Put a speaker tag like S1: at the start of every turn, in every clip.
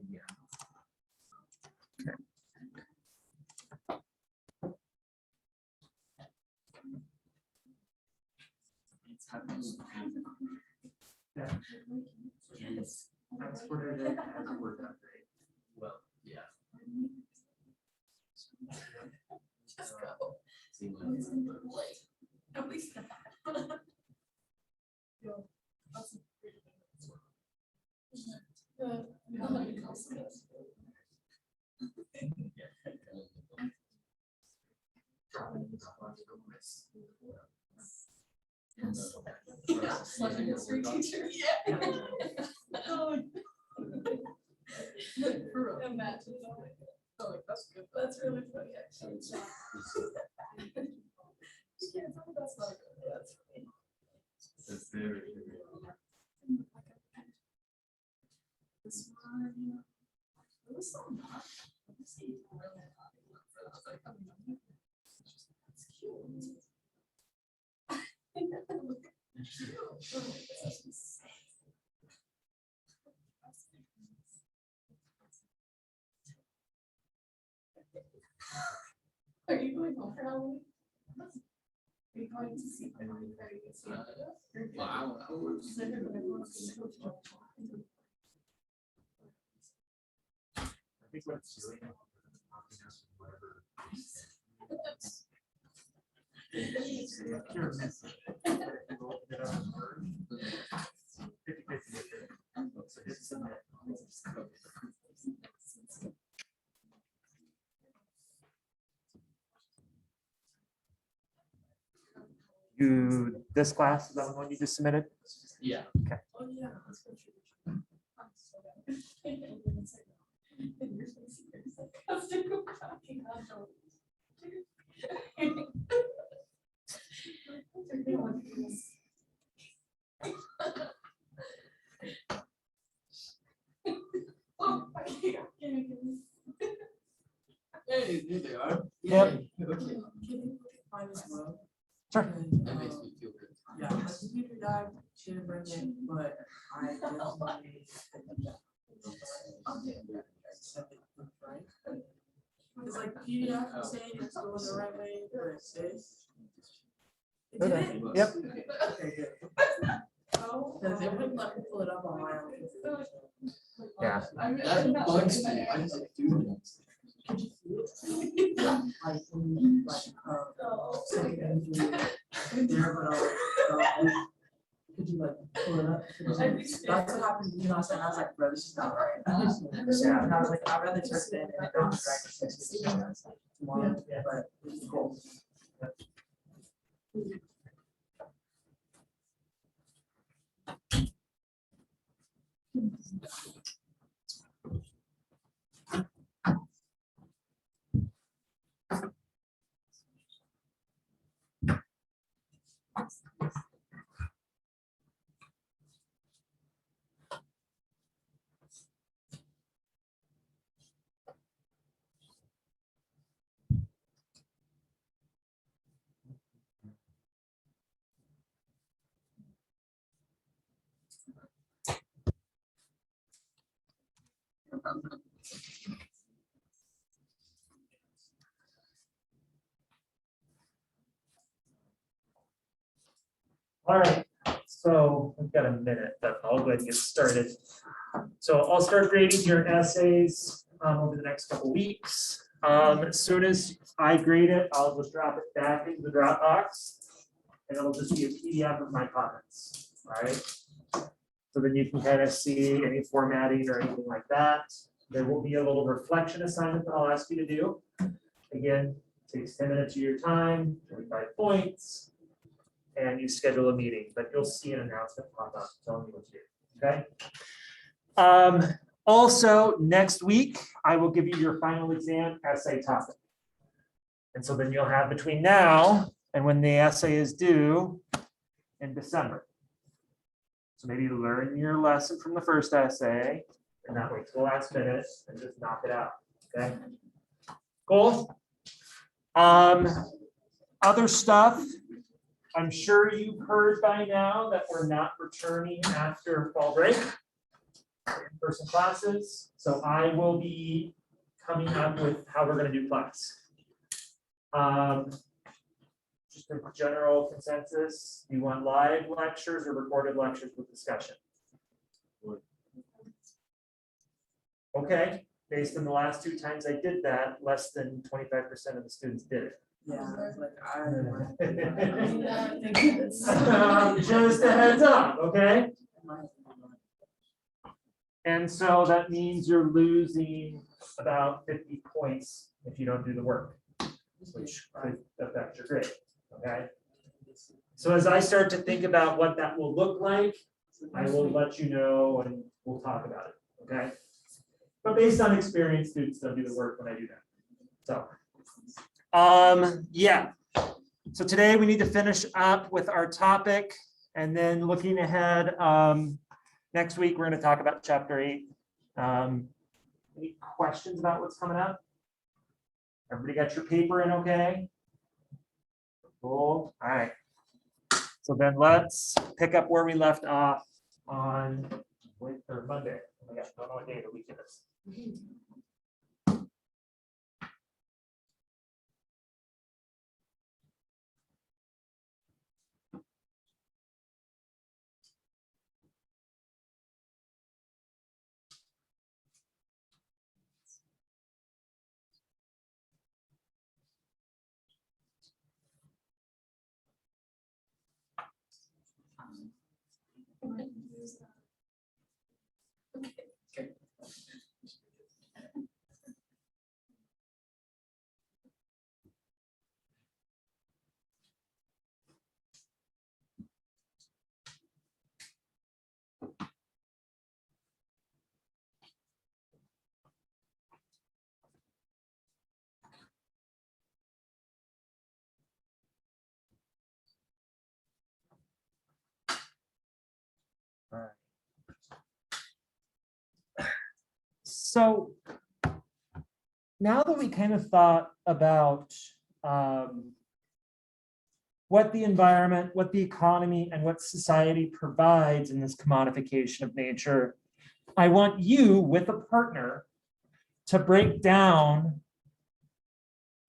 S1: Yeah. It's happening. Yeah. Yes. That's what it is. Hasn't worked out great. Well, yeah.
S2: Just go.
S1: See what
S2: At least that. Like a history teacher. Yeah. For real. Imagine. Oh, like, that's good. That's really funny, actually. You can't tell me that's not good. That's funny.
S1: It's very
S2: This one, it was so much. This is really happy for that. I was like, oh, no. That's cute. Are you going home for Halloween? Are you going to see my mom? Are you going to see
S1: well, I would.
S3: I think what it's doing. Whatever. You, this class, is that the one you just submitted?
S1: Yeah.
S3: Okay.
S2: Oh, yeah. That's what you're
S1: Hey, here they are.
S3: Yep. Sure.
S1: That makes me feel good.
S4: Yeah, my computer died, she didn't bring it, but I definitely. It's like PDF is saying it's going the right way, but it says. It did it?
S3: Yep.
S4: Okay, good. Because it wouldn't let me pull it up on my own computer.
S3: Yeah.
S1: That bugs me. I just do it.
S4: Could you see it? Like, when you, like, second entry there, but could you like pull it up? That's what happened to me last time. I was like, bro, this is not right. And I was like, I'd rather test it and not drag it tomorrow, but it's cool.
S3: All right, so we've got a minute, but I'll go ahead and get started. So I'll start grading your essays over the next couple weeks. As soon as I grade it, I'll just drop it back into the Dropbox, and it'll just be a PDF of my comments. All right. So then you can kind of see any formatting or anything like that. There will be a little reflection assignment that I'll ask you to do. Again, takes 10 minutes of your time, 25 points. And you schedule a meeting, but you'll see an announcement pop up telling you what to do, okay? Also, next week, I will give you your final exam essay topic. And so then you'll have between now and when the essay is due in December. So maybe learn your lesson from the first essay and not wait till the last minute and just knock it out, okay? Cool. Other stuff. I'm sure you've heard by now that we're not returning after fall break. in-person classes. So I will be coming up with how we're gonna do class. Just a general consensus, you want live lectures or recorded lectures with discussion? Okay, based on the last 2 times I did that, less than 25% of the students did it.
S4: Yeah, like
S3: Just a heads up, okay? And so that means you're losing about 50 points if you don't do the work, which could affect your grade, okay? So as I start to think about what that will look like, I will let you know and we'll talk about it, okay? But based on experience, students don't do the work when I do that. So, yeah. So today we need to finish up with our topic and then looking ahead, next week, we're going to talk about chapter 8. Any questions about what's coming up? Everybody got your paper in okay? Cool. All right. So then let's pick up where we left off on Monday. Oh my gosh, I don't know what day of the week it is. So now that we kind of thought about what the environment, what the economy, and what society provides in this commodification of nature, I want you with a partner to break down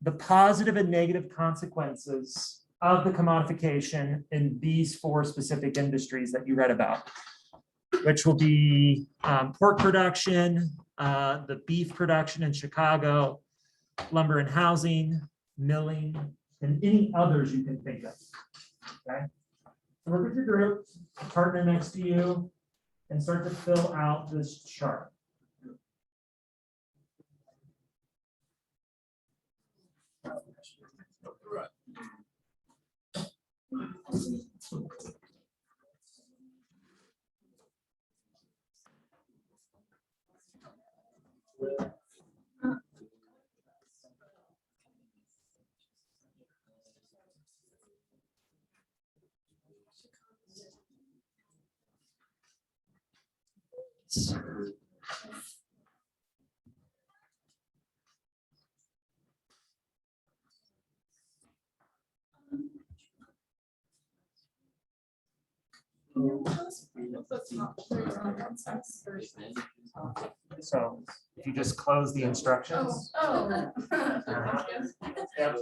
S3: the positive and negative consequences of the commodification in these 4 specific industries that you read about, which will be pork production, the beef production in Chicago, lumber and housing, milling, and any others you can think of. Okay. So work with your group, partner next to you, and start to fill out this chart. So if you just close the instructions.
S2: Oh.
S3: Yep.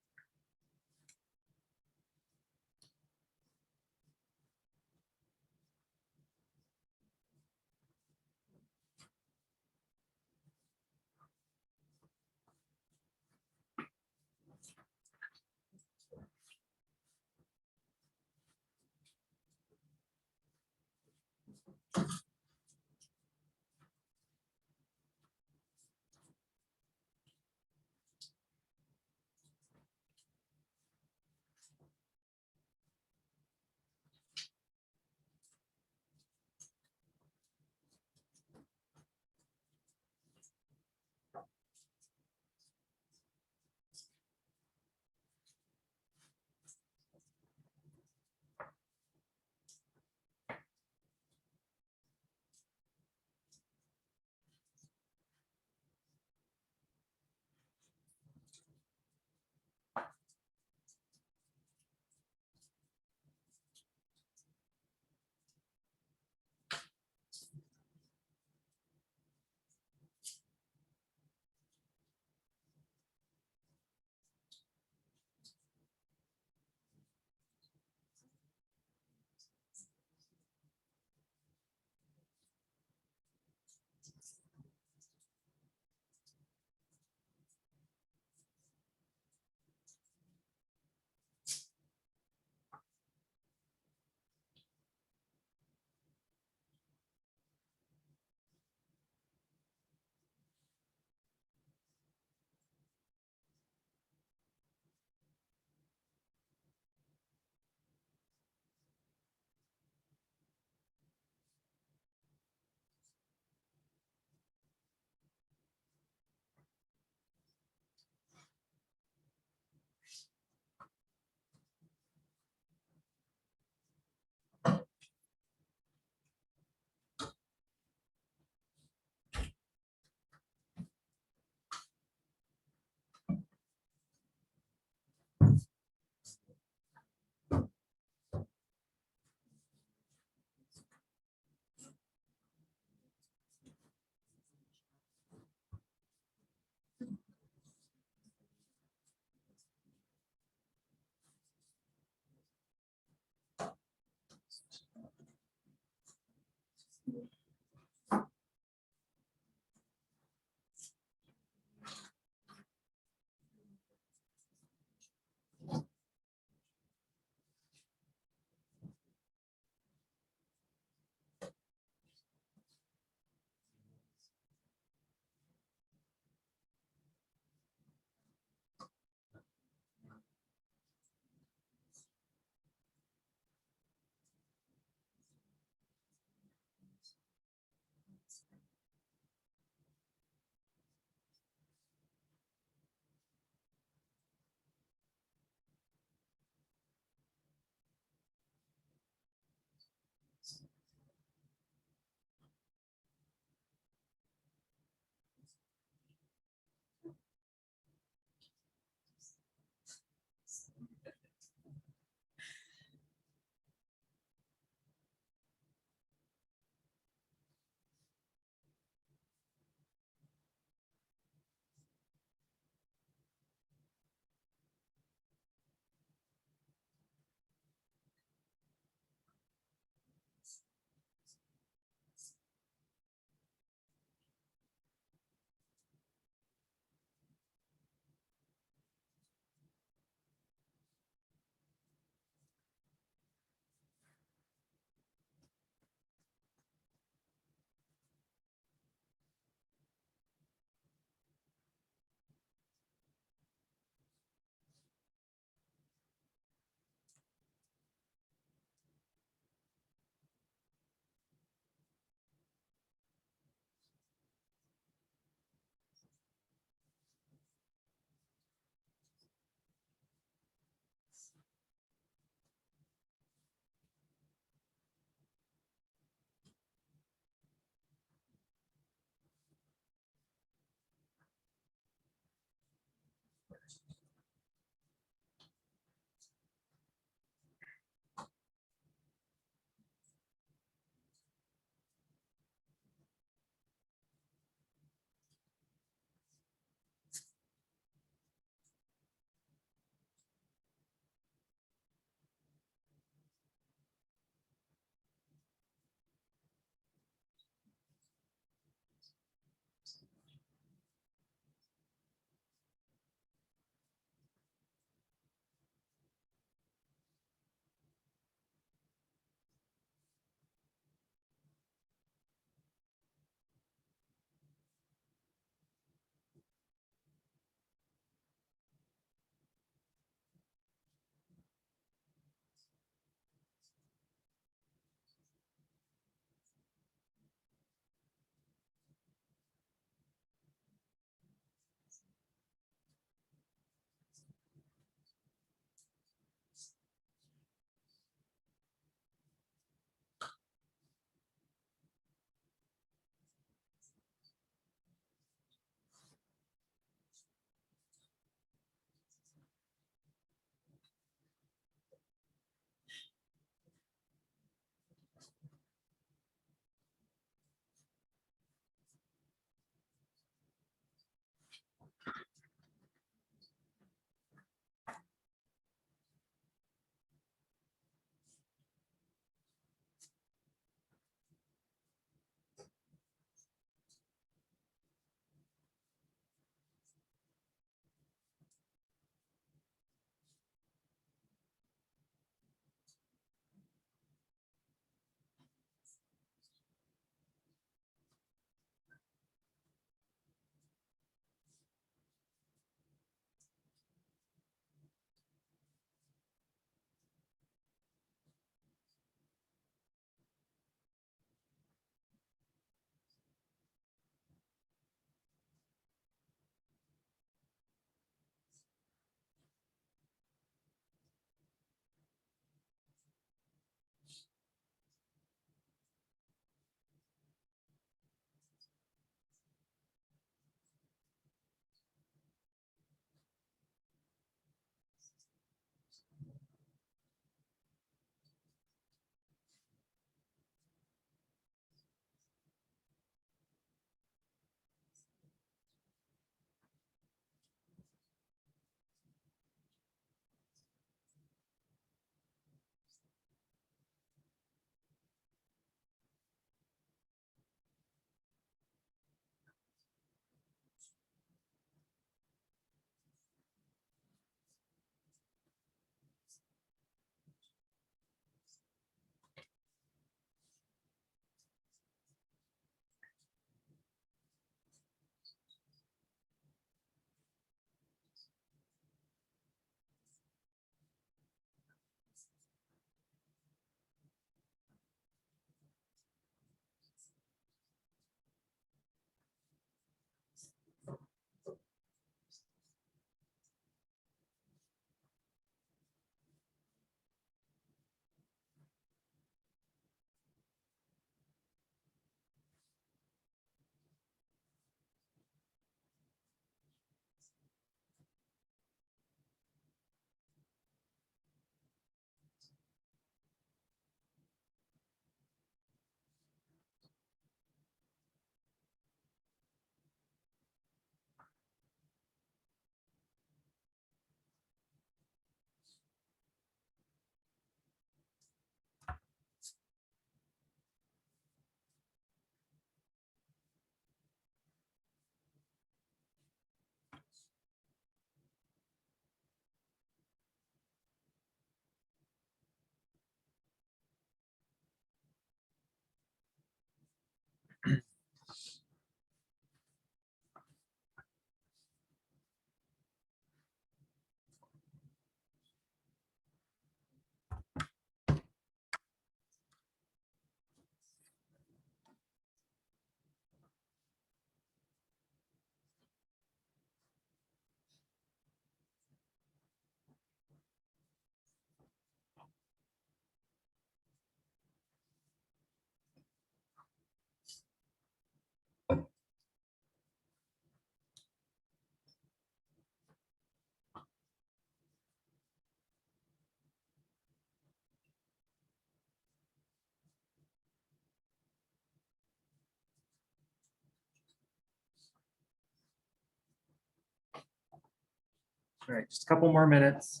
S3: All right, just a couple more minutes.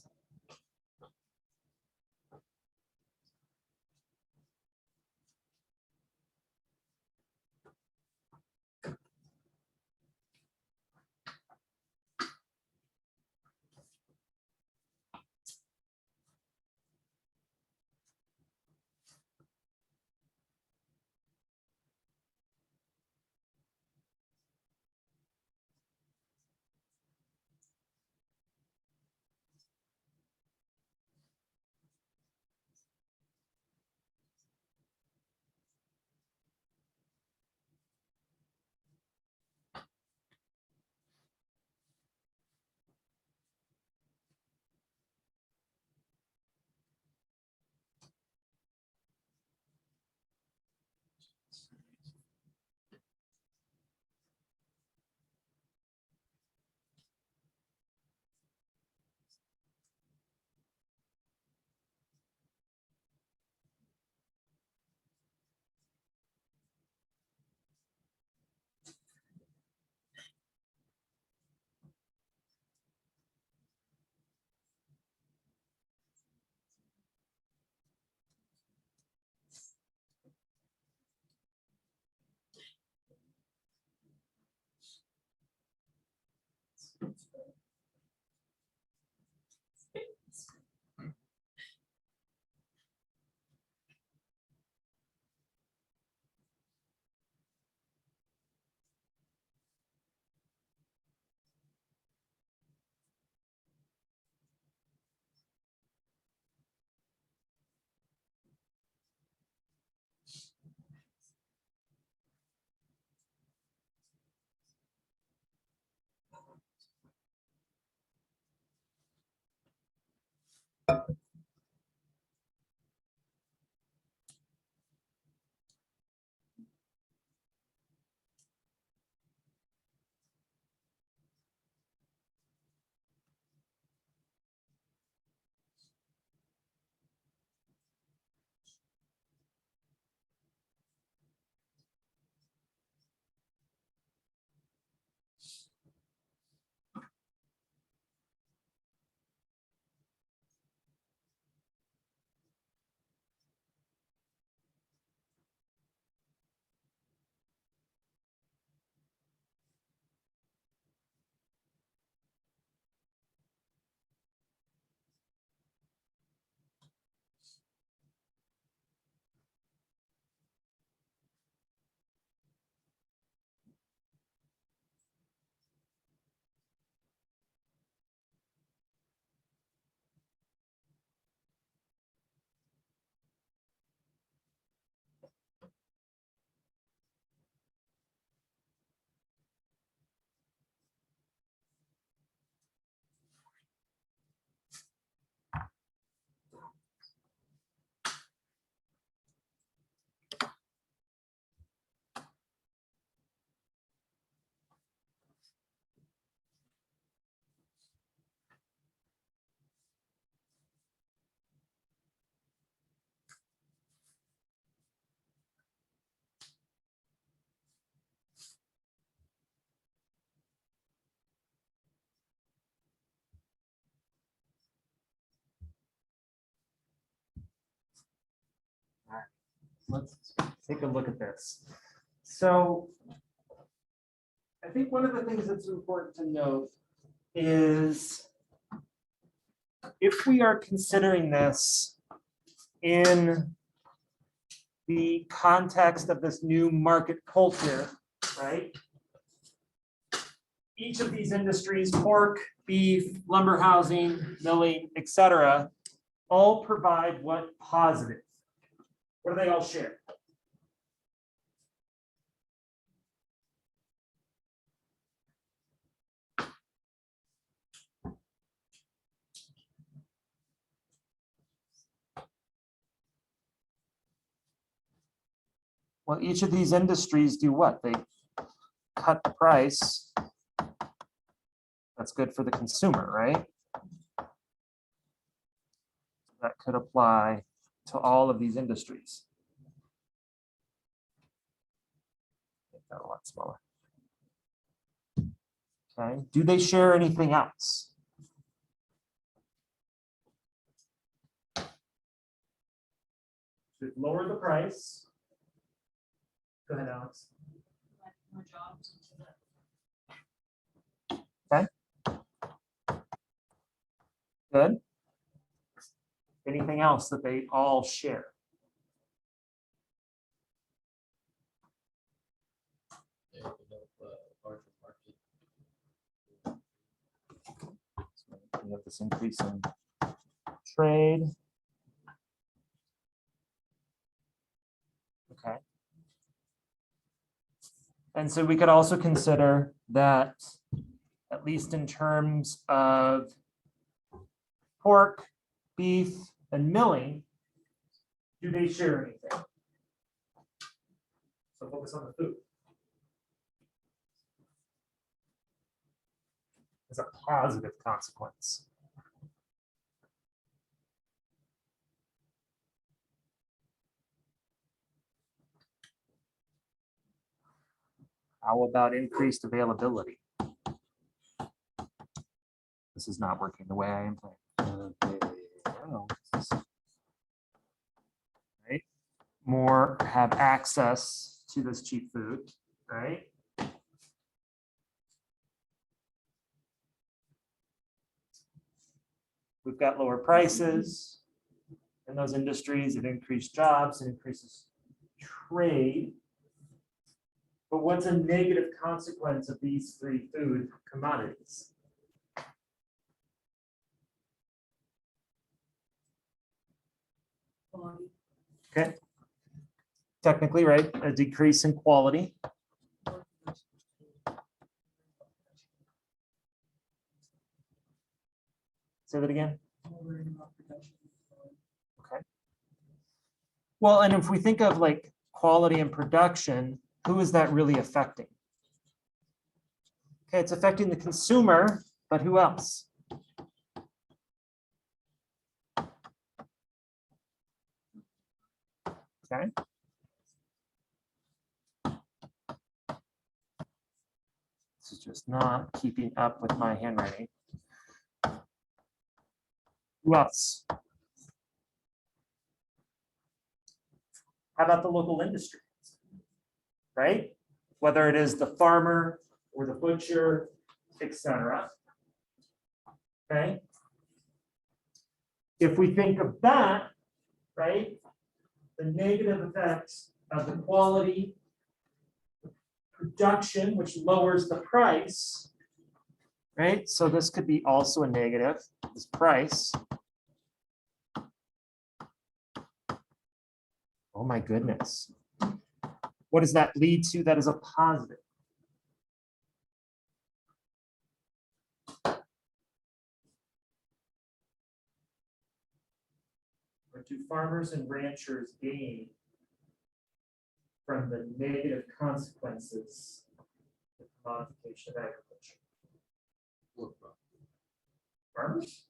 S3: Let's take a look at this. So I think one of the things that's important to note is if we are considering this in the context of this new market culture, right? Each of these industries, pork, beef, lumber housing, milling, et cetera, all provide what? Positive. What do they all share? Well, each of these industries do what? They cut the price. That's good for the consumer, right? That could apply to all of these industries. Make that a lot smaller. Okay, do they share anything else? So we've lowered the price. Go ahead, Alex.
S2: More jobs into the.
S3: Good. Anything else that they all share? We have this increase in trade. Okay. And so we could also consider that, at least in terms of pork, beef, and milling, do they share anything? So focus on the food. As a positive consequence. How about increased availability? This is not working the way I am planning. Right? More have access to this cheap food, right? We've got lower prices in those industries. It increased jobs, it increases trade. But what's a negative consequence of these three food commodities? Okay. Technically, right, a decrease in quality. Say that again. Okay. Well, and if we think of like quality and production, who is that really affecting? Okay, it's affecting the consumer, but who else? Okay. This is just not keeping up with my handwriting. Who else? How about the local industry? Right? Whether it is the farmer or the butcher, etc. Okay. If we think of that, right, the negative effects of the quality, production, which lowers the price, right? So this could be also a negative, this price. Oh my goodness. What does that lead to that is a positive? What do farmers and ranchers gain from the negative consequences of commodification of agriculture? Farmers?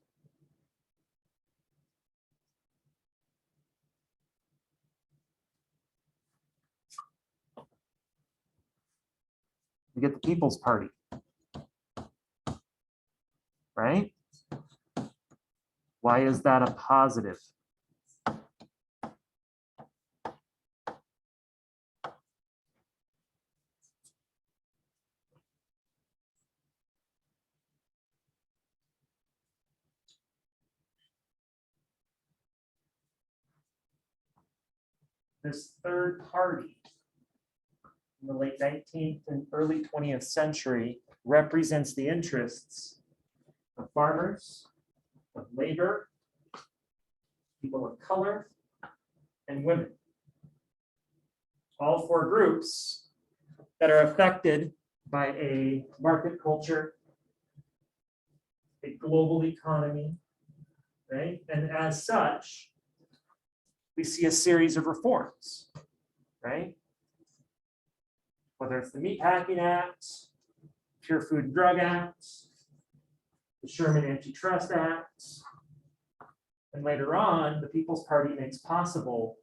S3: We get the People's Party, right? Why is that a positive? This third party in the late 19th and early 20th century represents the interests of farmers, of labor, people of color, and women. All four groups that are affected by a market culture, a global economy, right? And as such, we see a series of reforms, right? Whether it's the Meatpacking Act, Pure Food and Drug Act, the Sherman Antitrust Act, and later on, the People's Party makes possible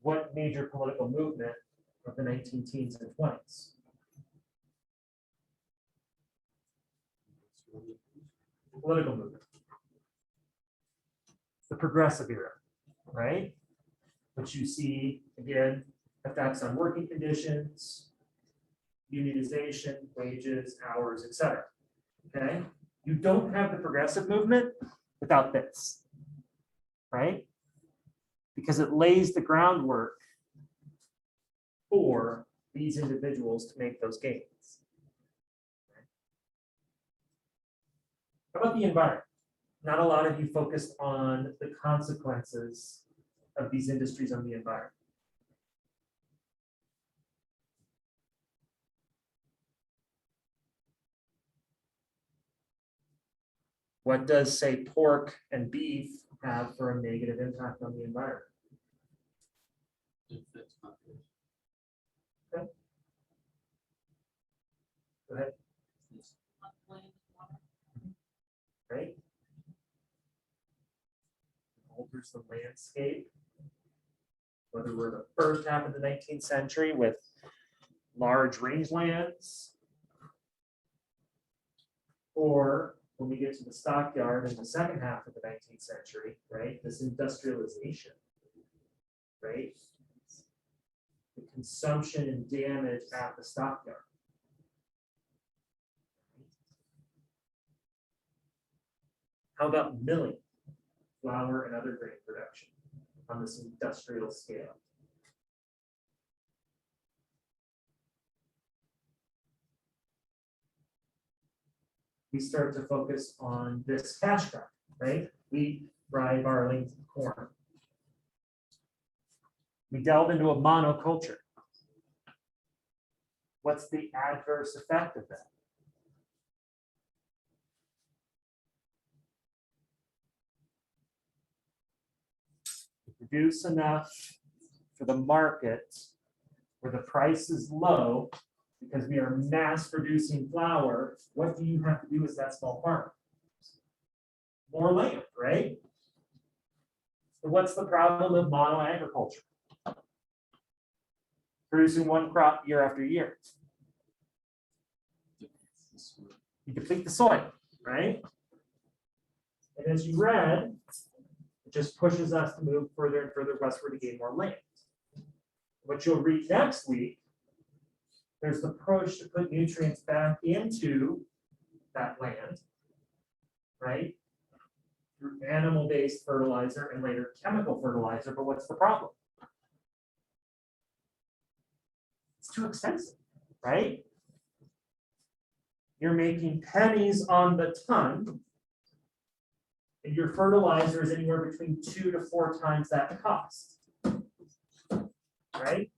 S3: what major political movement of the 19 teens and 20s? Political movement. The progressive era, right? which you see, again, effects on working conditions, unionization, wages, hours, etc. Okay, you don't have the progressive movement without this, right? Because it lays the groundwork for these individuals to make those gains. How about the environment? Not a lot of you focused on the consequences of these industries on the environment. What does, say, pork and beef have for a negative impact on the environment? Okay. Go ahead. Right? Alters the landscape. Whether we're the first half of the 19th century with large rangelands, or when we get to the stockyard in the second half of the 19th century, right? This industrialization, right? The consumption and damage at the stockyard. How about milling, flour and other grain production on this industrial scale? We start to focus on this cash crop, right? Wheat, rye, barley, corn. We delve into a monoculture. What's the adverse effect of that? Produce enough for the market where the price is low, because we are mass producing flour. What do you have to do as that small farmer? More land, right? So what's the problem of mono agriculture? Producing one crop year after year. You deplete the soil, right? And as you read, it just pushes us to move further and further westward to gain more land. What you'll read next week, there's the push to put nutrients back into that land, right? Through animal-based fertilizer and later chemical fertilizer, but what's the problem? It's too expensive, right? You're making pennies on the ton, and your fertilizer is anywhere between 2 to 4 times that cost, right?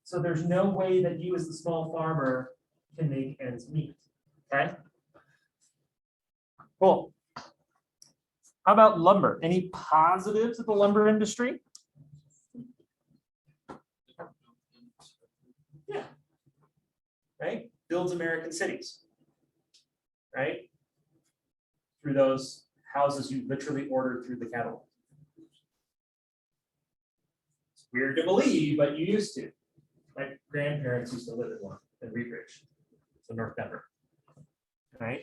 S3: So there's no way that you as the small farmer can make ends meet, okay? Cool. How about lumber? Any positives of the lumber industry? Yeah. Right? Builds American cities, right? Through those houses you literally ordered through the catalog. It's weird to believe, but you used to. My grandparents used to live in one in Wheat Ridge, so North Denver, right?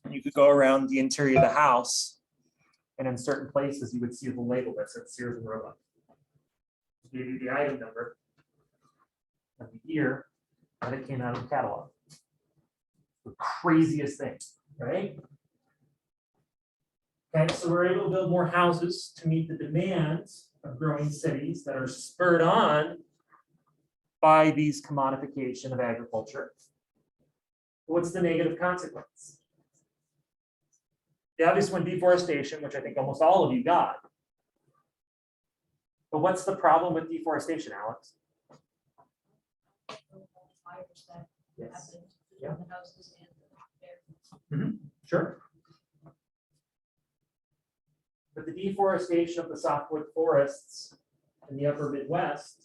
S3: And you could go around the interior of the house, and in certain places you would see the label that said Sears and Roebuck. It gave you the item number and the year that it came out of the catalog. The craziest thing, right? Okay, so we're able to build more houses to meet the demands of growing cities that are spurred on by these commodification of agriculture. What's the negative consequence? The obvious one, deforestation, which I think almost all of you got. But what's the problem with deforestation, Alex? Yes. Yeah. Sure. But the deforestation of the softwood forests in the upper Midwest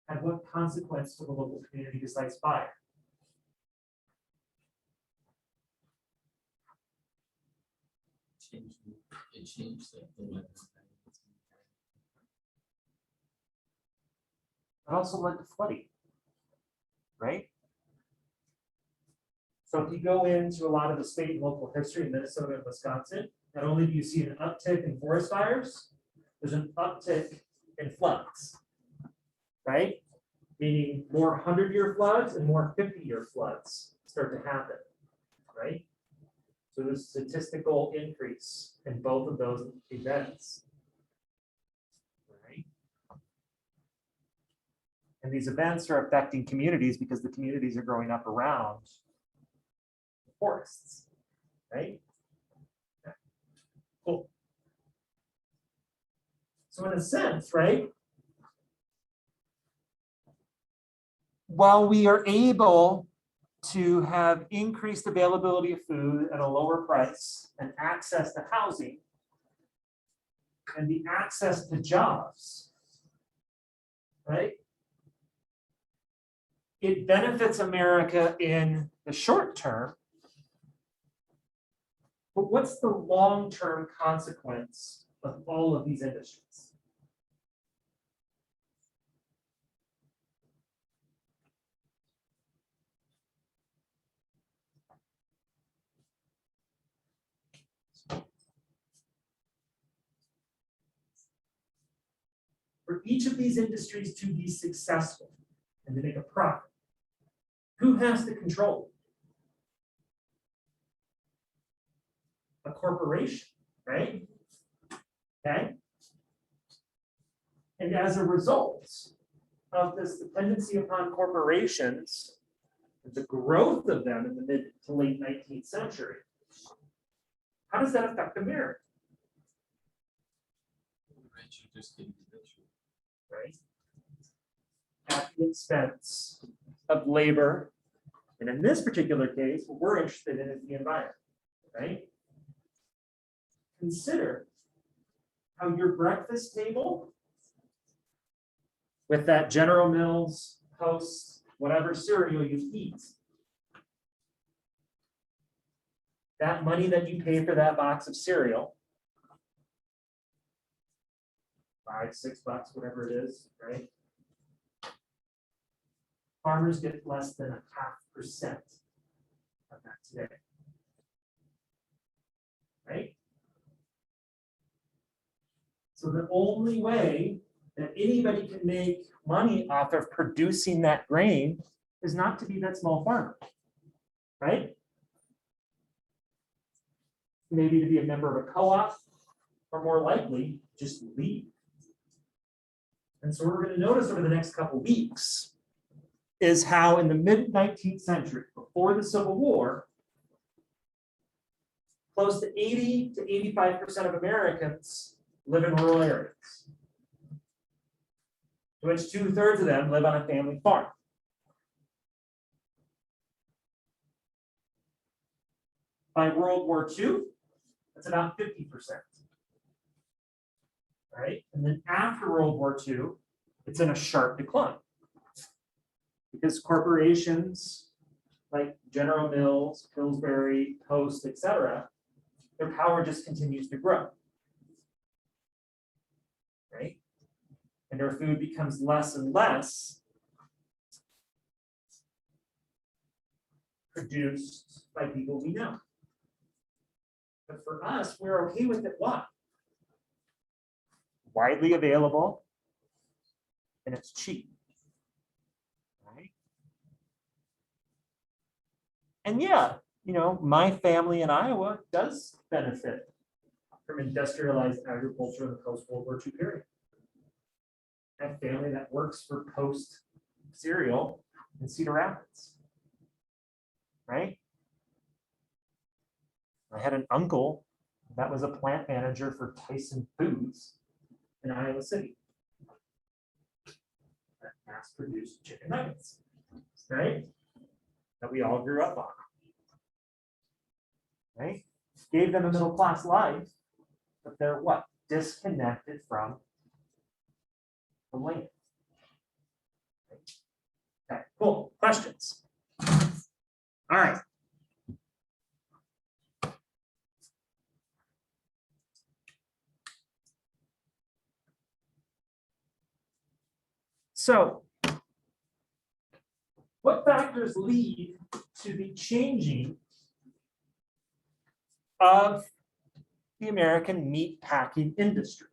S3: had what consequence to the local community besides fire?
S1: It changed the weather.
S3: It also led to flooding, right? So if you go into a lot of the state and local history in Minnesota and Wisconsin, not only do you see an uptick in forest fires, there's an uptick in floods, right? Meaning more 100-year floods and more 50-year floods start to happen, right? So there's a statistical increase in both of those events, right? And these events are affecting communities because the communities are growing up around forests, right? Okay. Cool. So in a sense, right, while we are able to have increased availability of food at a lower price and access to housing and the access to jobs, right? It benefits America in the short term, but what's the long-term consequence of all of these industries? For each of these industries to be successful and to make a profit, who has to control it? A corporation, right? Okay. And as a result of this dependency upon corporations, the growth of them in the mid to late 19th century, how does that affect America? Right? At the expense of labor. And in this particular case, what we're interested in is the environment, right? Consider how your breakfast table with that General Mills, Post, whatever cereal you eat, that money that you pay for that box of cereal, $5, $6, whatever it is, right? Farmers get less than 0.5% of that today. Right? So the only way that anybody can make money off of producing that grain is not to be that small farmer. Right? Maybe to be a member of a co-op, or more likely, just leave. And so what we're going to notice over the next couple of weeks is how in the mid-19th century, before the Civil War, close to 80 to 85% of Americans live in rural areas, to which 2/3 of them live on a family farm. By World War II, that's about 50%. Right? And then after World War II, it's in a sharp decline. Because corporations like General Mills, Pillsbury, Post, etc., their power just continues to grow. Right? And our food becomes less and less produced by people we know. But for us, we're okay with it. Why? Widely available, and it's cheap. Right? And yeah, you know, my family in Iowa does benefit from industrialized agriculture in the post-World War II period. I have family that works for Post Cereal in Cedar Rapids. Right? I had an uncle that was a plant manager for Tyson Foods in Iowa City that mass-produced chicken nuggets, right? That we all grew up on, right? Gave them a middle-class life, but they're what? Disconnected from the land. Okay, cool. Questions? All right. So, what factors lead to the changing of the American meat packing industry.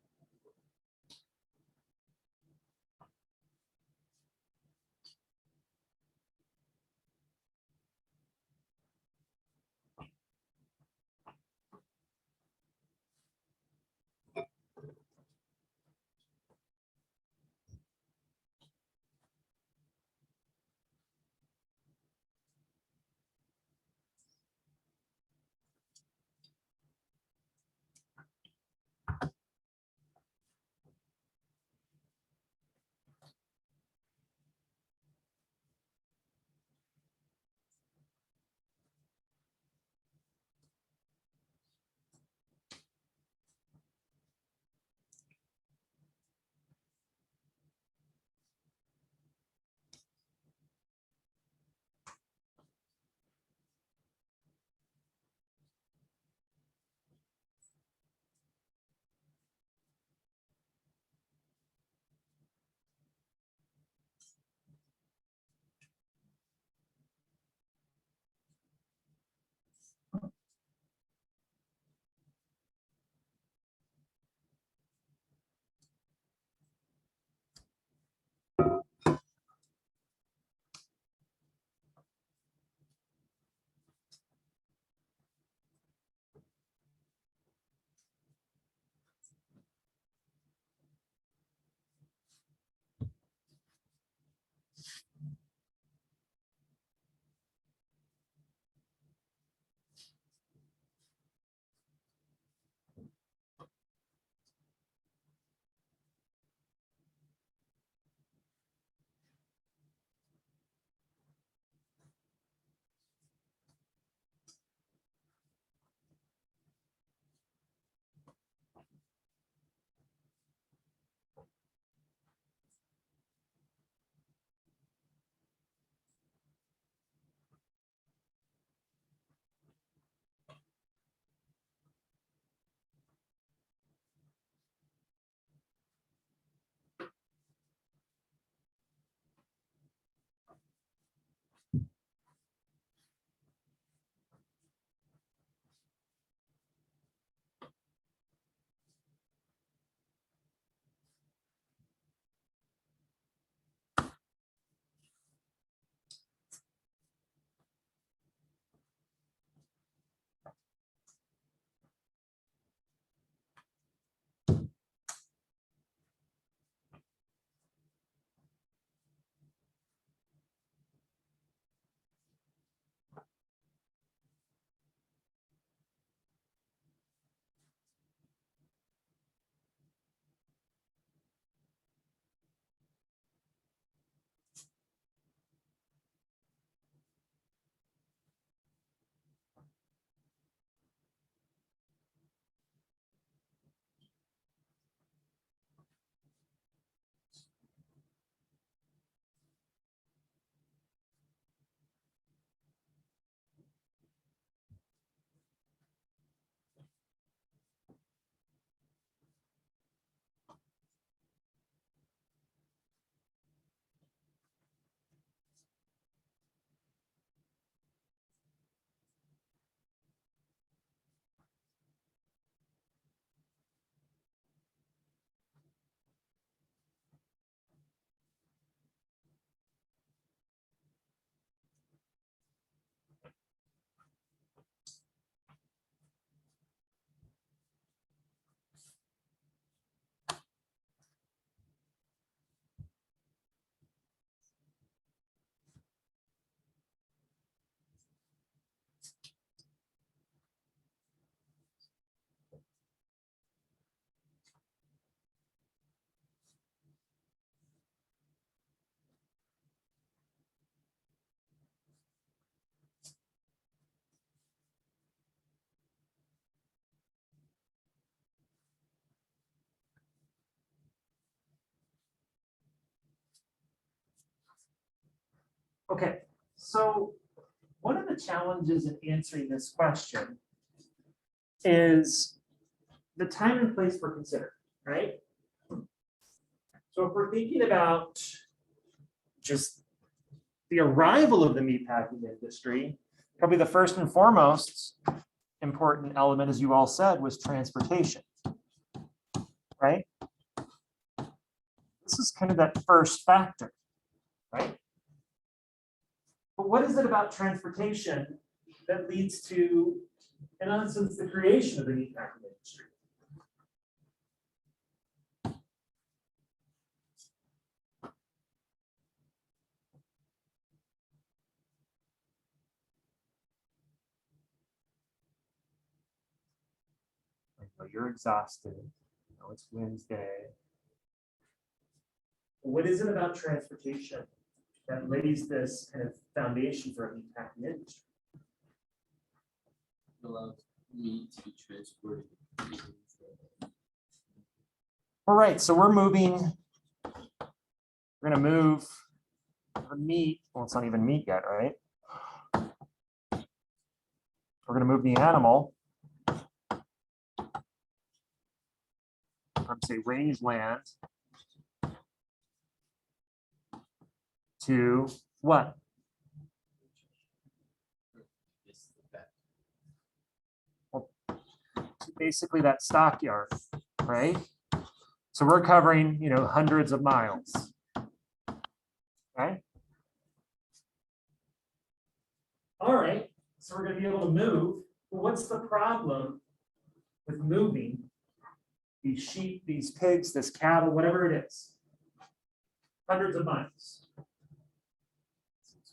S3: Okay, so one of the challenges in answering this question is the time and place we're considering, right? So if we're thinking about just the arrival of the meatpacking industry, probably the first and foremost important element, as you all said, was transportation, right? This is kind of that first factor, right? But what is it about transportation that leads to, in essence, the creation of the meatpacking industry? I know you're exhausted. I know it's Wednesday. What is it about transportation that lays this kind of foundation for a meatpacking industry?
S1: Allows meat to be transported.
S3: All right, so we're gonna move the meat. Well, it's not even meat yet, right? We're gonna move the animal from, say, rangeland to what? Well, to basically that stockyard, right? So we're covering, hundreds of miles. Okay. All right, so we're gonna be able to move. Well, what's the problem with moving these sheep, these pigs, this cattle, whatever it is? Hundreds of miles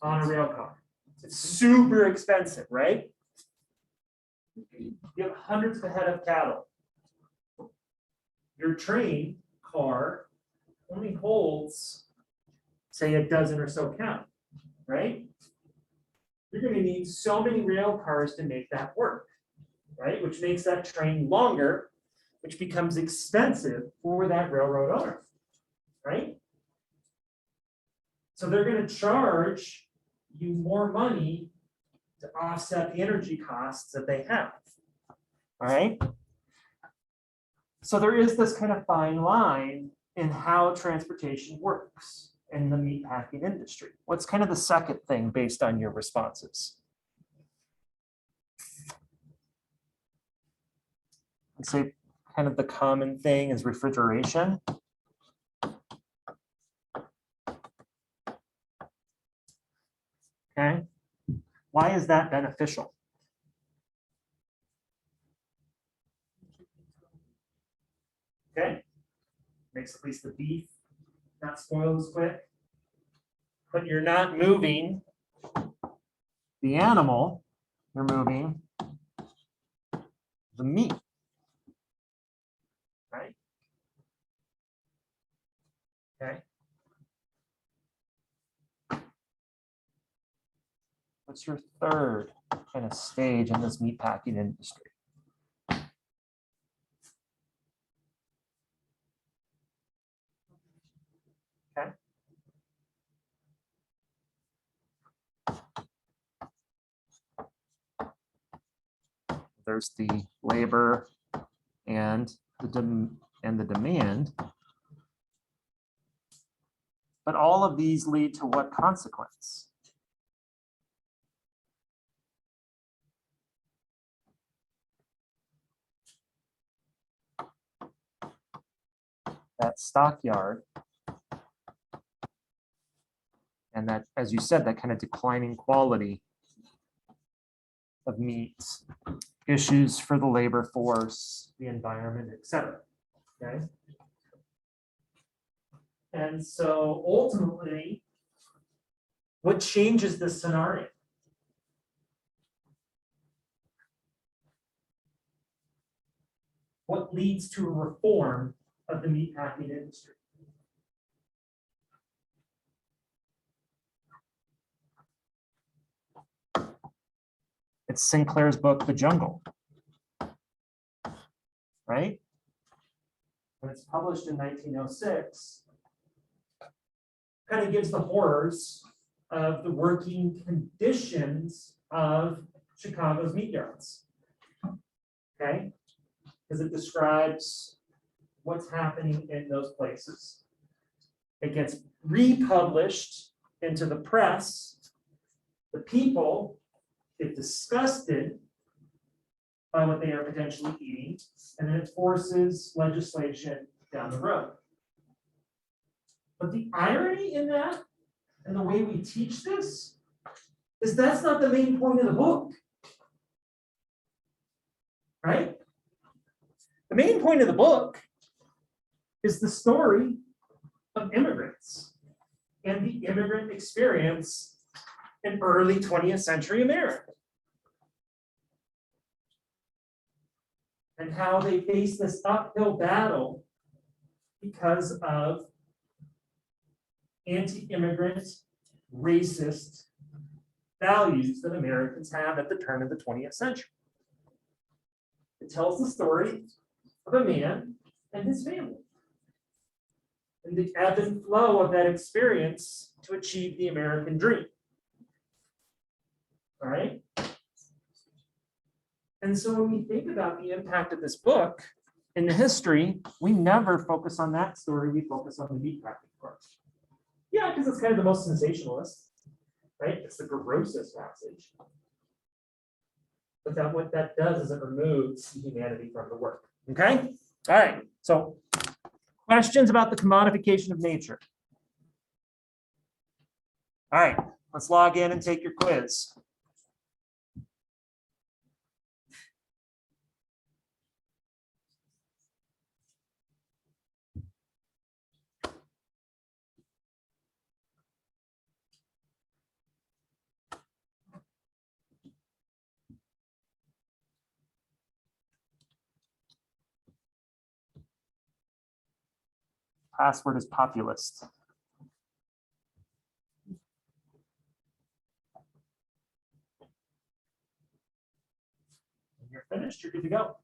S3: on a rail car. It's super expensive, right? You have hundreds of head of cattle. Your train car only holds, say, a dozen or so cattle, right? You're going to need so many rail cars to make that work, right? Which makes that train longer, which becomes expensive for that railroad owner, right? So they're going to charge you more money to offset the energy costs that they have, all right? So there is this kind of fine line in how transportation works in the meatpacking industry. What's kind of the second thing based on your responses? I'd say kind of the common thing is refrigeration. Okay, why is that beneficial? Okay, makes at least the beef not spoil as quick. But you're not moving the animal, you're moving the meat, right? Okay. What's your third kind of stage in this meatpacking industry? Okay. There's the labor and the demand. But all of these lead to what consequence? That stockyard. And that, as you said, that kind of declining quality of meat, issues for the labor force, the environment, etc. Okay. And so ultimately, what changes this scenario? What leads to a reform of the meatpacking industry? It's Sinclair's book, The Jungle, right? When it's published in 1906, kind of gives the horrors of the working conditions of Chicago's meat yards, okay? Because it describes what's happening in those places. It gets republished into the press. The people get disgusted by what they are potentially eating, and then it forces legislation down the road. But the irony in that, and the way we teach this, is that's not the main point of the book. Right? The main point of the book is the story of immigrants and the immigrant experience in early 20th century America. And how they face this uphill battle because of anti-immigrant, racist values that Americans have at the turn of the 20th century. It tells the story of a man and his family, and the ebb and flow of that experience to achieve the American dream. All right? And so when we think about the impact of this book in the history, we never focus on that story, we focus on the meatpacking part. Yeah, because it's kind of the most sensationalist, right? It's the grossest passage. But what that does is it removes the humanity from the work. Okay? All right. So questions about the commodification of nature. All right, let's log in and take your quiz. Password is populist. When you're finished, you're good to go.